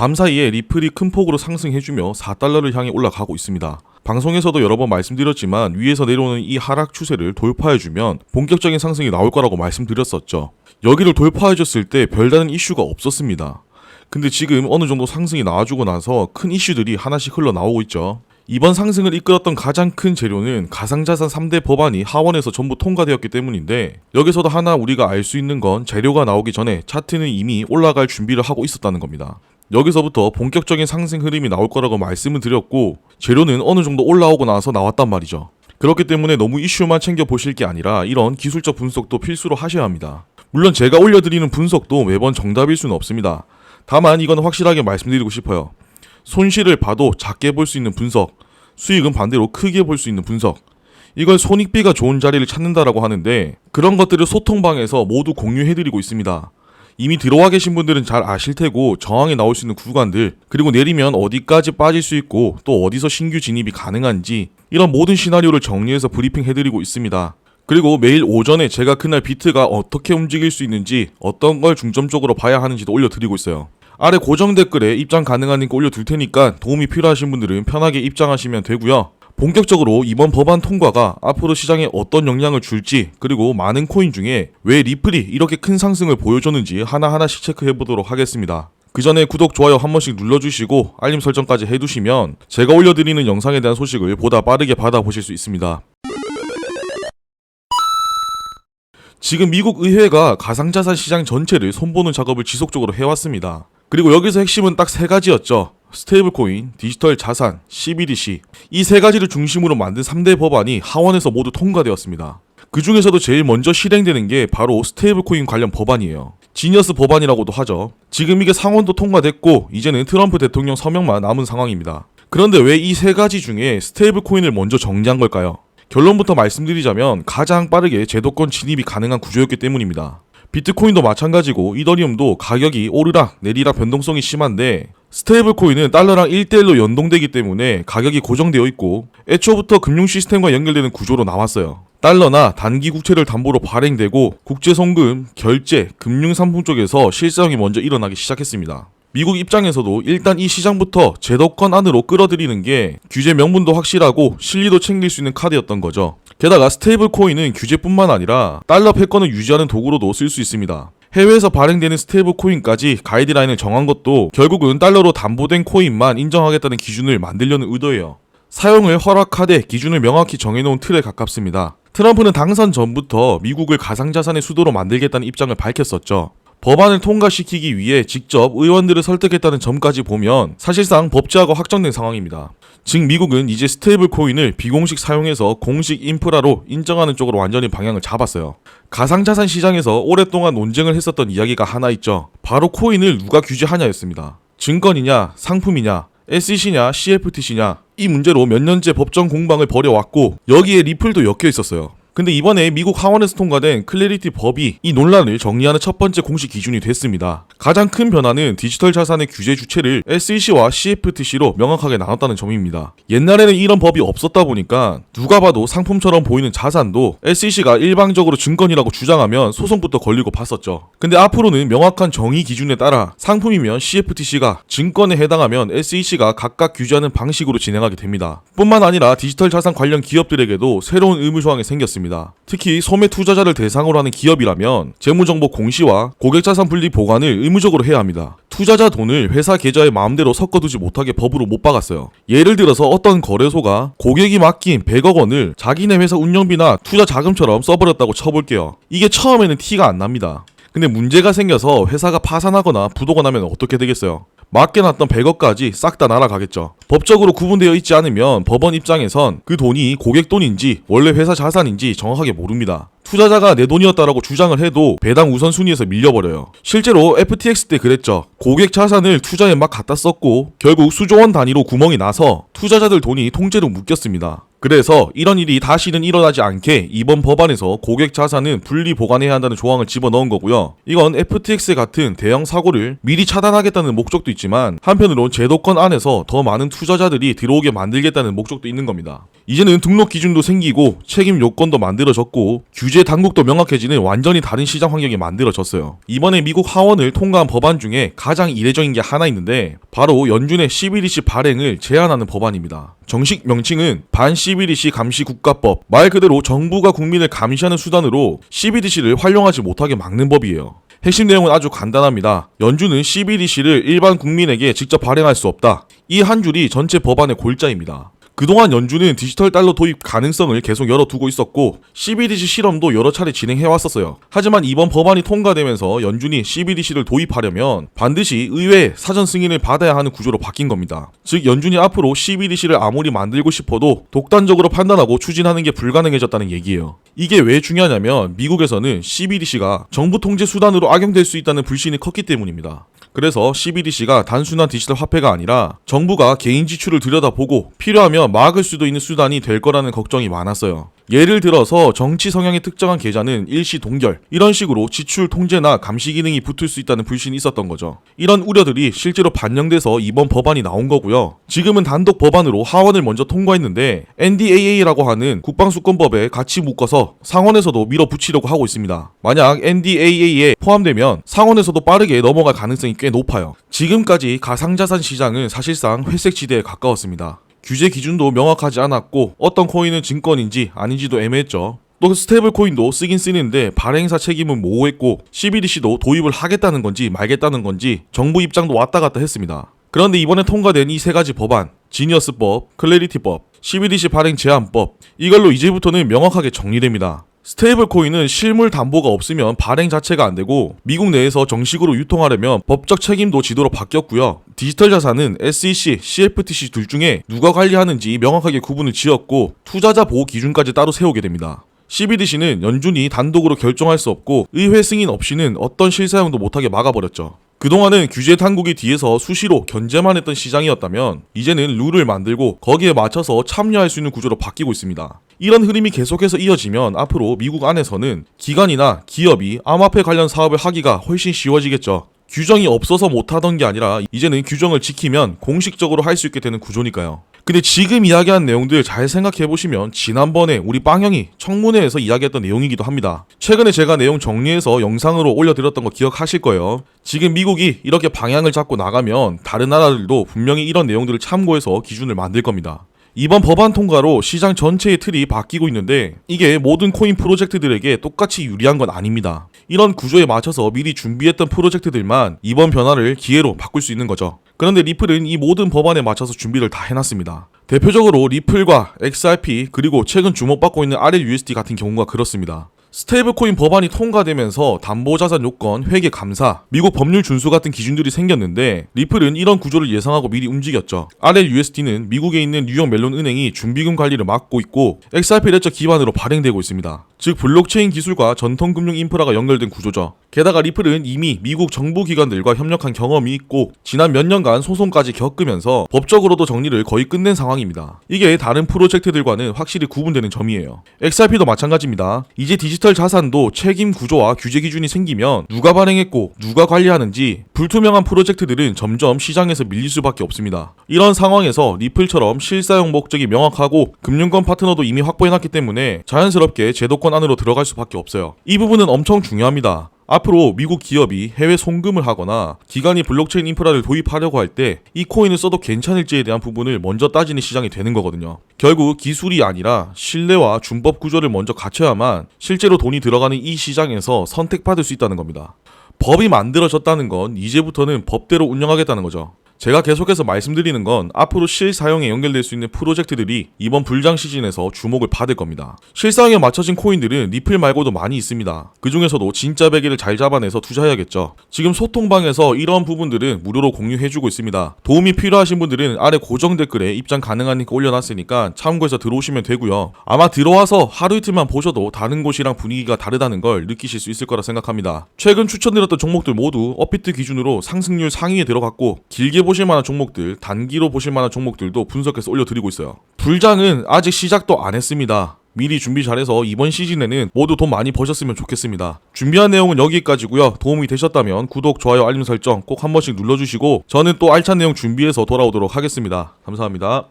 밤사이에 리플이 큰 폭으로 상승해주며 4달러를 향해 올라가고 있습니다. 방송에서도 여러 번 말씀드렸지만 위에서 내려오는 이 하락 추세를 돌파해주면 본격적인 상승이 나올 거라고 말씀드렸었죠. 여기를 돌파해줬을 때 별다른 이슈가 없었습니다. 근데 지금 어느 정도 상승이 나와주고 나서 큰 이슈들이 하나씩 흘러나오고 있죠. 이번 상승을 이끌었던 가장 큰 재료는 가상자산 3대 법안이 하원에서 전부 통과되었기 때문인데, 여기서도 하나 우리가 알 수 있는 건 재료가 나오기 전에 차트는 이미 올라갈 준비를 하고 있었다는 겁니다. 여기서부터 본격적인 상승 흐름이 나올 거라고 말씀을 드렸고, 재료는 어느 정도 올라오고 나서 나왔단 말이죠. 그렇기 때문에 너무 이슈만 챙겨보실 게 아니라 이런 기술적 분석도 필수로 하셔야 합니다. 물론 제가 올려드리는 분석도 매번 정답일 수는 없습니다. 다만 이건 확실하게 말씀드리고 싶어요. 손실을 봐도 작게 볼 수 있는 분석, 수익은 반대로 크게 볼 수 있는 분석, 이걸 손익비가 좋은 자리를 찾는다라고 하는데, 그런 것들을 소통방에서 모두 공유해드리고 있습니다. 이미 들어와 계신 분들은 잘 아실 테고, 저항이 나올 수 있는 구간들, 그리고 내리면 어디까지 빠질 수 있고 또 어디서 신규 진입이 가능한지, 이런 모든 시나리오를 정리해서 브리핑 해드리고 있습니다. 그리고 매일 오전에 제가 그날 비트가 어떻게 움직일 수 있는지, 어떤 걸 중점적으로 봐야 하는지도 올려드리고 있어요. 아래 고정 댓글에 입장 가능한 링크 올려둘 테니까 도움이 필요하신 분들은 편하게 입장하시면 되고요. 본격적으로 이번 법안 통과가 앞으로 시장에 어떤 영향을 줄지, 그리고 많은 코인 중에 왜 리플이 이렇게 큰 상승을 보여줬는지 하나하나씩 체크해보도록 하겠습니다. 그 전에 구독, 좋아요 한 번씩 눌러주시고 알림 설정까지 해두시면 제가 올려드리는 영상에 대한 소식을 보다 빠르게 받아보실 수 있습니다. 지금 미국 의회가 가상자산 시장 전체를 손보는 작업을 지속적으로 해왔습니다. 그리고 여기서 핵심은 딱 세 가지였죠. 스테이블코인, 디지털 자산, CBDC. 이 세 가지를 중심으로 만든 3대 법안이 하원에서 모두 통과되었습니다. 그 중에서도 제일 먼저 실행되는 게 바로 스테이블코인 관련 법안이에요. 지니어스 법안이라고도 하죠. 지금 이게 상원도 통과됐고 이제는 트럼프 대통령 서명만 남은 상황입니다. 그런데 왜 이 세 가지 중에 스테이블코인을 먼저 정리한 걸까요? 결론부터 말씀드리자면 가장 빠르게 제도권 진입이 가능한 구조였기 때문입니다. 비트코인도 마찬가지고 이더리움도 가격이 오르락 내리락 변동성이 심한데, 스테이블 코인은 달러랑 1대1로 연동되기 때문에 가격이 고정되어 있고 애초부터 금융 시스템과 연결되는 구조로 나왔어요. 달러나 단기 국채를 담보로 발행되고 국제 송금, 결제, 금융 상품 쪽에서 실사용이 먼저 일어나기 시작했습니다. 미국 입장에서도 일단 이 시장부터 제도권 안으로 끌어들이는 게 규제 명분도 확실하고 실리도 챙길 수 있는 카드였던 거죠. 게다가 스테이블 코인은 규제뿐만 아니라 달러 패권을 유지하는 도구로도 쓸 수 있습니다. 해외에서 발행되는 스테이블 코인까지 가이드라인을 정한 것도 결국은 달러로 담보된 코인만 인정하겠다는 기준을 만들려는 의도예요. 사용을 허락하되 기준을 명확히 정해놓은 틀에 가깝습니다. 트럼프는 당선 전부터 미국을 가상자산의 수도로 만들겠다는 입장을 밝혔었죠. 법안을 통과시키기 위해 직접 의원들을 설득했다는 점까지 보면 사실상 법제화가 확정된 상황입니다. 즉 미국은 이제 스테이블 코인을 비공식 사용해서 공식 인프라로 인정하는 쪽으로 완전히 방향을 잡았어요. 가상자산 시장에서 오랫동안 논쟁을 했었던 이야기가 하나 있죠. 바로 코인을 누가 규제하냐였습니다. 증권이냐, 상품이냐, SEC냐, CFTC냐, 이 문제로 몇 년째 법정 공방을 벌여왔고 여기에 리플도 엮여 있었어요. 근데 이번에 미국 하원에서 통과된 클래리티 법이 이 논란을 정리하는 첫 번째 공식 기준이 됐습니다. 가장 큰 변화는 디지털 자산의 규제 주체를 SEC와 CFTC로 명확하게 나눴다는 점입니다. 옛날에는 이런 법이 없었다 보니까 누가 봐도 상품처럼 보이는 자산도 SEC가 일방적으로 증권이라고 주장하면 소송부터 걸리고 봤었죠. 근데 앞으로는 명확한 정의 기준에 따라 상품이면 CFTC가, 증권에 해당하면 SEC가 각각 규제하는 방식으로 진행하게 됩니다. 뿐만 아니라 디지털 자산 관련 기업들에게도 새로운 의무 조항이 생겼습니다. 특히 소매 투자자를 대상으로 하는 기업이라면 재무정보 공시와 고객자산 분리 보관을 의무적으로 해야 합니다. 투자자 돈을 회사 계좌에 마음대로 섞어두지 못하게 법으로 못 박았어요. 예를 들어서 어떤 거래소가 고객이 맡긴 100억 원을 자기네 회사 운영비나 투자 자금처럼 써버렸다고 쳐볼게요. 이게 처음에는 티가 안 납니다. 근데 문제가 생겨서 회사가 파산하거나 부도가 나면 어떻게 되겠어요? 맡겨놨던 100억까지 싹 다 날아가겠죠. 법적으로 구분되어 있지 않으면 법원 입장에선 그 돈이 고객 돈인지 원래 회사 자산인지 정확하게 모릅니다. 투자자가 내 돈이었다라고 주장을 해도 배당 우선순위에서 밀려버려요. 실제로 FTX 때 그랬죠. 고객 자산을 투자에 막 갖다 썼고 결국 수조원 단위로 구멍이 나서 투자자들 돈이 통째로 묶였습니다. 그래서 이런 일이 다시는 일어나지 않게 이번 법안에서 고객 자산은 분리 보관해야 한다는 조항을 집어넣은 거고요. 이건 FTX 같은 대형 사고를 미리 차단하겠다는 목적도 있지만 한편으론 제도권 안에서 더 많은 투자자들이 들어오게 만들겠다는 목적도 있는 겁니다. 이제는 등록 기준도 생기고 책임 요건도 만들어졌고 규제 당국도 명확해지는 완전히 다른 시장 환경이 만들어졌어요. 이번에 미국 하원을 통과한 법안 중에 가장 이례적인 게 하나 있는데 바로 연준의 CBDC 발행을 제한하는 법안입니다. 정식 명칭은 반 CBDC 감시 국가법, 말 그대로 정부가 국민을 감시하는 수단으로 CBDC를 활용하지 못하게 막는 법이에요. 핵심 내용은 아주 간단합니다. 연준은 CBDC를 일반 국민에게 직접 발행할 수 없다. 이 한 줄이 전체 법안의 골자입니다. 그동안 연준은 디지털 달러 도입 가능성을 계속 열어두고 있었고 CBDC 실험도 여러 차례 진행해왔었어요. 하지만 이번 법안이 통과되면서 연준이 CBDC를 도입하려면 반드시 의회 사전 승인을 받아야 하는 구조로 바뀐 겁니다. 즉 연준이 앞으로 CBDC를 아무리 만들고 싶어도 독단적으로 판단하고 추진하는 게 불가능해졌다는 얘기예요. 이게 왜 중요하냐면 미국에서는 CBDC가 정부 통제 수단으로 악용될 수 있다는 불신이 컸기 때문입니다. 그래서 CBDC가 단순한 디지털 화폐가 아니라 정부가 개인 지출을 들여다보고 필요하면 막을 수도 있는 수단이 될 거라는 걱정이 많았어요. 예를 들어서 정치 성향의 특정한 계좌는 일시 동결, 이런 식으로 지출 통제나 감시 기능이 붙을 수 있다는 불신이 있었던 거죠. 이런 우려들이 실제로 반영돼서 이번 법안이 나온 거고요. 지금은 단독 법안으로 하원을 먼저 통과했는데 NDAA라고 하는 국방수권법에 같이 묶어서 상원에서도 밀어붙이려고 하고 있습니다. 만약 NDAA에 포함되면 상원에서도 빠르게 넘어갈 가능성이 꽤 높아요. 지금까지 가상자산 시장은 사실상 회색지대에 가까웠습니다. 규제 기준도 명확하지 않았고 어떤 코인은 증권인지 아닌지도 애매했죠. 또 스테이블 코인도 쓰긴 쓰는데 발행사 책임은 모호했고 CBDC도 도입을 하겠다는 건지 말겠다는 건지 정부 입장도 왔다 갔다 했습니다. 그런데 이번에 통과된 이 세 가지 법안, 지니어스법, 클래리티법, CBDC 발행 제한법, 이걸로 이제부터는 명확하게 정리됩니다. 스테이블 코인은 실물 담보가 없으면 발행 자체가 안 되고 미국 내에서 정식으로 유통하려면 법적 책임도 지도로 바뀌었고요. 디지털 자산은 SEC, CFTC 둘 중에 누가 관리하는지 명확하게 구분을 지었고 투자자 보호 기준까지 따로 세우게 됩니다. CBDC는 연준이 단독으로 결정할 수 없고 의회 승인 없이는 어떤 실사용도 못하게 막아버렸죠. 그동안은 규제 당국이 뒤에서 수시로 견제만 했던 시장이었다면 이제는 룰을 만들고 거기에 맞춰서 참여할 수 있는 구조로 바뀌고 있습니다. 이런 흐름이 계속해서 이어지면 앞으로 미국 안에서는 기관이나 기업이 암호화폐 관련 사업을 하기가 훨씬 쉬워지겠죠. 규정이 없어서 못하던 게 아니라 이제는 규정을 지키면 공식적으로 할 수 있게 되는 구조니까요. 근데 지금 이야기한 내용들 잘 생각해보시면 지난번에 우리 빵형이 청문회에서 이야기했던 내용이기도 합니다. 최근에 제가 내용 정리해서 영상으로 올려드렸던 거 기억하실 거예요. 지금 미국이 이렇게 방향을 잡고 나가면 다른 나라들도 분명히 이런 내용들을 참고해서 기준을 만들 겁니다. 이번 법안 통과로 시장 전체의 틀이 바뀌고 있는데 이게 모든 코인 프로젝트들에게 똑같이 유리한 건 아닙니다. 이런 구조에 맞춰서 미리 준비했던 프로젝트들만 이번 변화를 기회로 바꿀 수 있는 거죠. 그런데 리플은 이 모든 법안에 맞춰서 준비를 다 해놨습니다. 대표적으로 리플과 XRP 그리고 최근 주목받고 있는 RLUSD 같은 경우가 그렇습니다. 스테이블코인 법안이 통과되면서 담보자산 요건, 회계 감사, 미국 법률 준수 같은 기준들이 생겼는데 리플은 이런 구조를 예상하고 미리 움직였죠. RLUSD는 미국에 있는 뉴욕 멜론 은행이 준비금 관리를 맡고 있고 XRP 레저 기반으로 발행되고 있습니다. 즉 블록체인 기술과 전통 금융 인프라가 연결된 구조죠. 게다가 리플은 이미 미국 정부 기관들과 협력한 경험이 있고 지난 몇 년간 소송까지 겪으면서 법적으로도 정리를 거의 끝낸 상황입니다. 이게 다른 프로젝트들과는 확실히 구분되는 점이에요. XRP도 마찬가지입니다. 이제 디지털 자산도 책임 구조와 규제 기준이 생기면 누가 발행했고 누가 관리하는지 불투명한 프로젝트들은 점점 시장에서 밀릴 수밖에 없습니다. 이런 상황에서 리플처럼 실사용 목적이 명확하고 금융권 파트너도 이미 확보해놨기 때문에 자연스럽게 제도권 안으로 들어갈 수밖에 없어요. 이 부분은 엄청 중요합니다. 앞으로 미국 기업이 해외 송금을 하거나 기관이 블록체인 인프라를 도입하려고 할 때 이 코인을 써도 괜찮을지에 대한 부분을 먼저 따지는 시장이 되는 거거든요. 결국 기술이 아니라 신뢰와 준법 구조를 먼저 갖춰야만 실제로 돈이 들어가는 이 시장에서 선택받을 수 있다는 겁니다. 법이 만들어졌다는 건 이제부터는 법대로 운영하겠다는 거죠. 제가 계속해서 말씀드리는 건 앞으로 실사용에 연결될 수 있는 프로젝트들이 이번 불장 시즌에서 주목을 받을 겁니다. 실사용에 맞춰진 코인들은 리플 말고도 많이 있습니다. 그 중에서도 진짜 베개를 잘 잡아내서 투자해야겠죠. 지금 소통방에서 이런 부분들은 무료로 공유해주고 있습니다. 도움이 필요하신 분들은 아래 고정 댓글에 입장 가능한 링크 올려놨으니까 참고해서 들어오시면 되고요. 아마 들어와서 하루 이틀만 보셔도 다른 곳이랑 분위기가 다르다는 걸 느끼실 수 있을 거라 생각합니다. 최근 추천드렸던 종목들 모두 업비트 기준으로 상승률 상위에 들어갔고 길게 보실 만한 종목들, 단기로 보실 만한 종목들도 분석해서 올려드리고 있어요. 불장은 아직 시작도 안 했습니다. 미리 준비 잘해서 이번 시즌에는 모두 돈 많이 버셨으면 좋겠습니다. 준비한 내용은 여기까지고요. 도움이 되셨다면 구독, 좋아요, 알림 설정 꼭 한 번씩 눌러주시고 저는 또 알찬 내용 준비해서 돌아오도록 하겠습니다. 감사합니다.